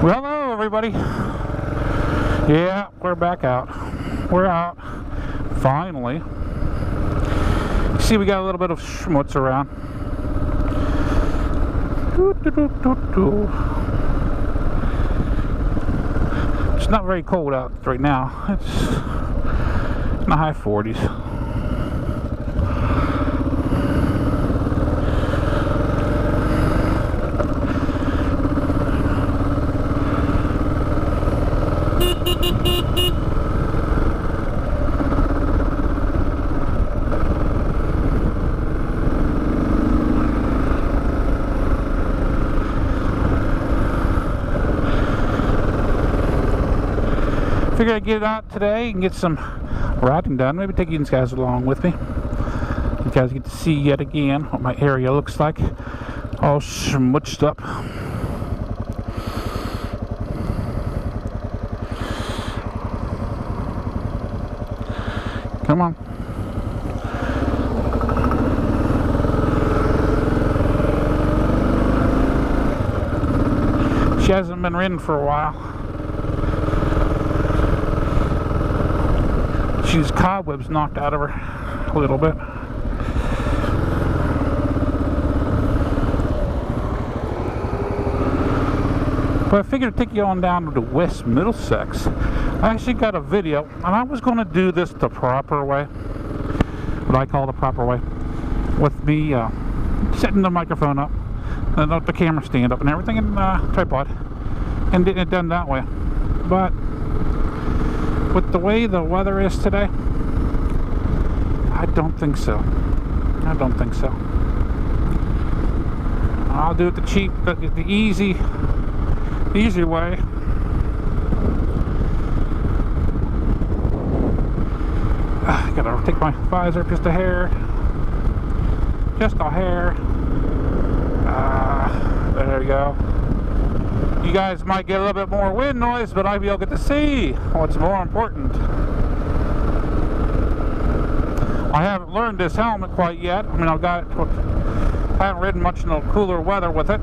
Well, hello everybody. Yeah, we're back out. We're out. Finally. See, we got a little bit of schmutz around. It's not very cold out right now. It's in the high 40s. Figured I'd get out today and get some riding done. Maybe take you guys along with me. You guys get to see yet again what my area looks like. All smushed up. Come on. She hasn't been ridden for a while. She's cobwebs knocked out of her a little bit. But I figured I'd take you on down to West Middlesex. I actually got a video, and I was going to do this the proper way, what I call the proper way, with me setting the microphone up, and the camera stand up, and everything in tripod, and getting it done that way. But with the way the weather is today, I don't think so. I don't think so. I'll do it the easy way. I gotta take my visor just a hair. Just a hair. There we go. You guys might get a little bit more wind noise, but I'll get to see what's more important. I haven't learned this helmet quite yet. I mean, I haven't ridden much in the cooler weather with it.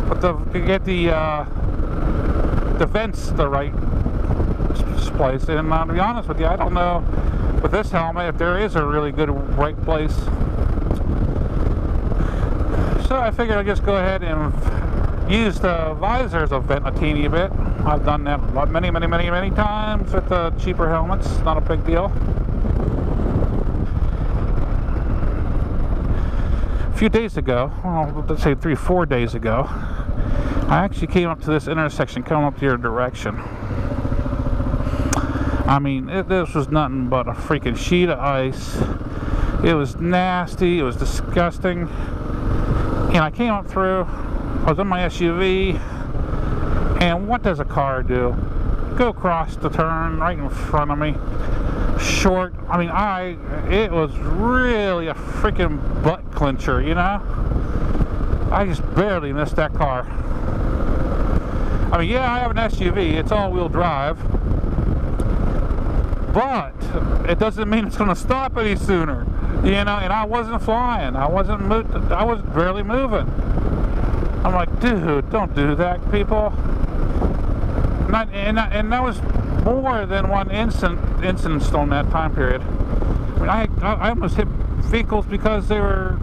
But to get the vents the right place, and to be honest with you, I don't know with this helmet if there is a really good right place. So I figured I'd just go ahead and use the visor as a vent a teeny bit. I've done that many times with the cheaper helmets. Not a big deal. A few days ago, well, let's say 3-4 days ago, I actually came up to this intersection coming up to your direction. I mean, this was nothing but a freaking sheet of ice. It was nasty. It was disgusting. And I came up through, I was in my SUV, and what does a car do? Go across the turn right in front of me. Short. I mean, it was really a freaking butt clincher, you know? I just barely missed that car. I mean, yeah, I have an SUV. It's all-wheel drive. But it doesn't mean it's going to stop any sooner. You know, and I wasn't flying. I was barely moving. I'm like, dude, don't do that, people. And that was more than one incident on that time period. I mean, I almost hit vehicles because they were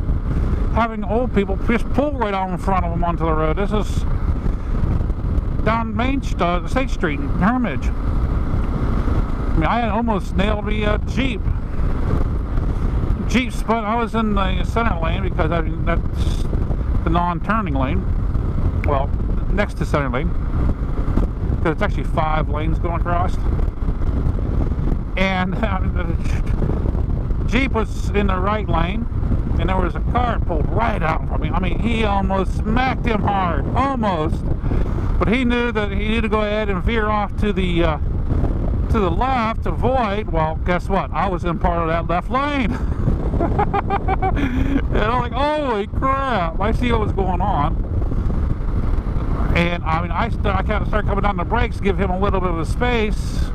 having old people just pull right out in front of them onto the road. This is down State Street in Hermitage. I mean, I almost nailed the Jeep. But I was in the center lane because that's the non-turning lane. Well, next to center lane, because it's actually 5 lanes going across. And the Jeep was in the right lane, and there was a car pulled right out from me. I mean, he almost smacked him hard, almost. But he knew that he needed to go ahead and veer off to the left to avoid. Well, guess what? I was in part of that left lane. And I'm like, holy crap, I see what was going on. And I mean, I kind of started coming down the brakes, give him a little bit of space.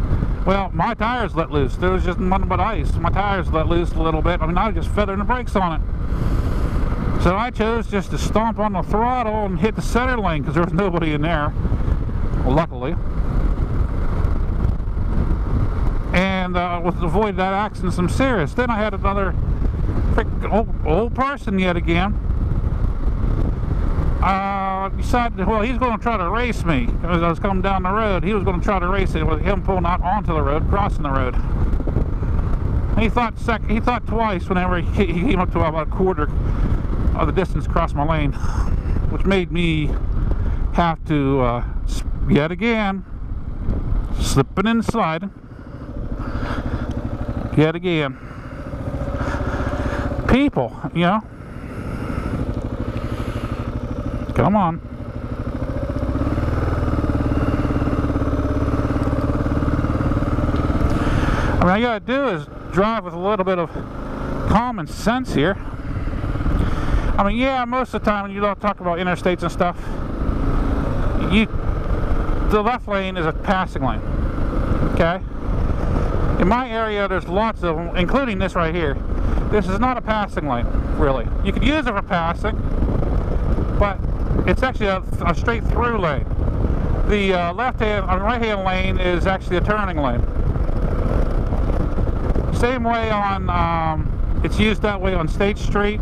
Well, my tires let loose. There was just nothing but ice. My tires let loose a little bit. I mean, I was just feathering the brakes on it. So I chose just to stomp on the throttle and hit the center lane because there was nobody in there, luckily. And avoided that accident some serious. Then I had another old person yet again. Decided, well, he's going to try to race me. As I was coming down the road, he was going to try to race it with him pulling out onto the road, crossing the road. He thought twice whenever he came up to about a quarter of the distance across my lane, which made me have to yet again slipping and sliding yet again. People, you know, come on. I mean, all you gotta do is drive with a little bit of common sense here. I mean, yeah, most of the time when you don't talk about interstates and stuff, the left lane is a passing lane, okay? In my area, there's lots of them, including this right here. This is not a passing lane, really. You could use it for passing, but it's actually a straight through lane. The right-hand lane is actually a turning lane. Same way on, it's used that way on State Street.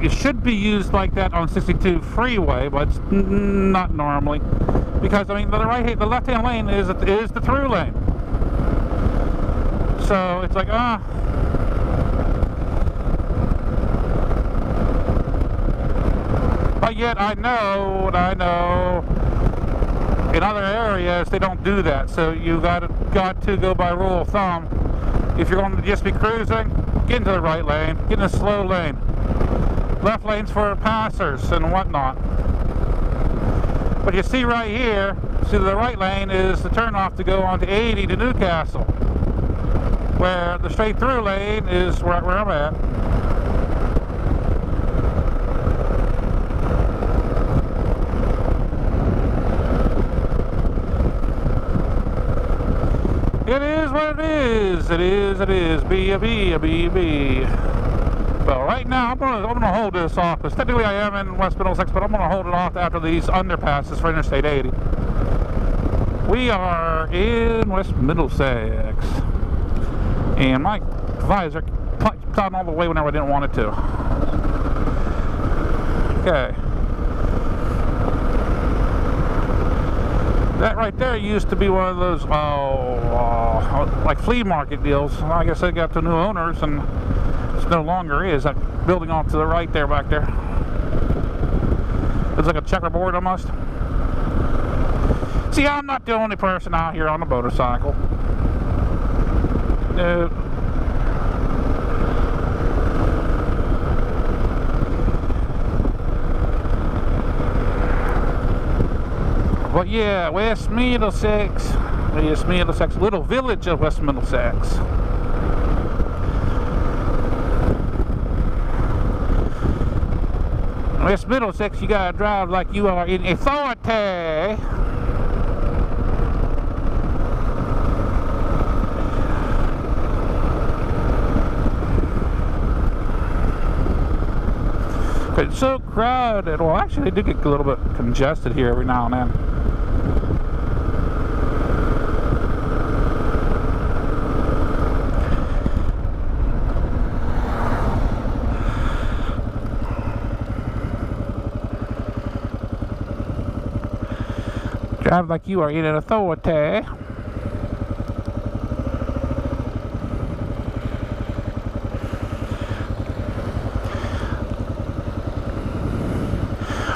It should be used like that on 62 freeway, but it's not normally, because I mean the left-hand lane is the through lane. So it's like but yet I know in other areas they don't do that. So you got to go by rule of thumb. If you're going to just be cruising, get into the right lane, get in a slow lane. Left lane's for passers and whatnot. But you see right here, see the right lane is the turnoff to go onto 80 to Newcastle, where the straight through lane is where I'm at. It is what it is. It is. B. But right now, I'm gonna hold this off, because technically I am in West Middlesex, but I'm gonna hold it off after these underpasses for Interstate 80. We are in West Middlesex, and my visor popped out all the way whenever I didn't want it to. Okay. That right there used to be one of those like flea market deals. I guess they got the new owners, and it no longer is. That building off to the right there, back there, it's like a checkerboard almost. See, I'm not the only person out here on a motorcycle. No. But yeah, West Middlesex, little village of West Middlesex. West Middlesex, you gotta drive like you are in authority. It's so crowded. Well, actually, they do get a little bit congested here every now and then. Drive like you are in an authority.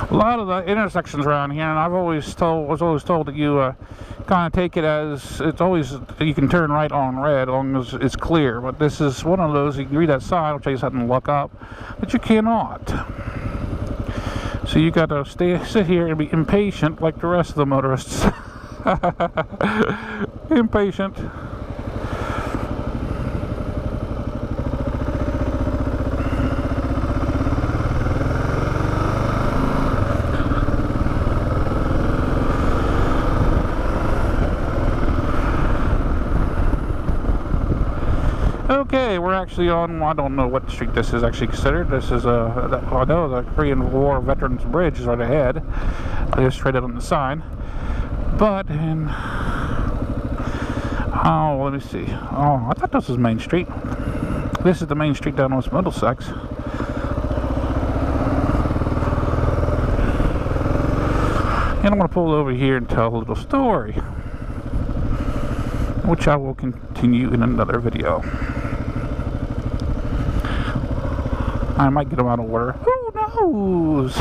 A lot of the intersections around here, and was always told that you kind of take it as it's always, you can turn right on red as long as it's clear. But this is one of those, you can read that sign, which I just had to look up, but you cannot. So you got to sit here and be impatient like the rest of the motorists. Impatient. Okay, we're actually on, I don't know what street this is actually considered. This is I know the Korean War Veterans Bridge is right ahead. I just straight out on the sign. But, oh, let me see. Oh, I thought this was Main Street. This is the main street down West Middlesex. And I'm going to pull over here and tell a little story, which I will continue in another video. I might get them out of order. Who knows?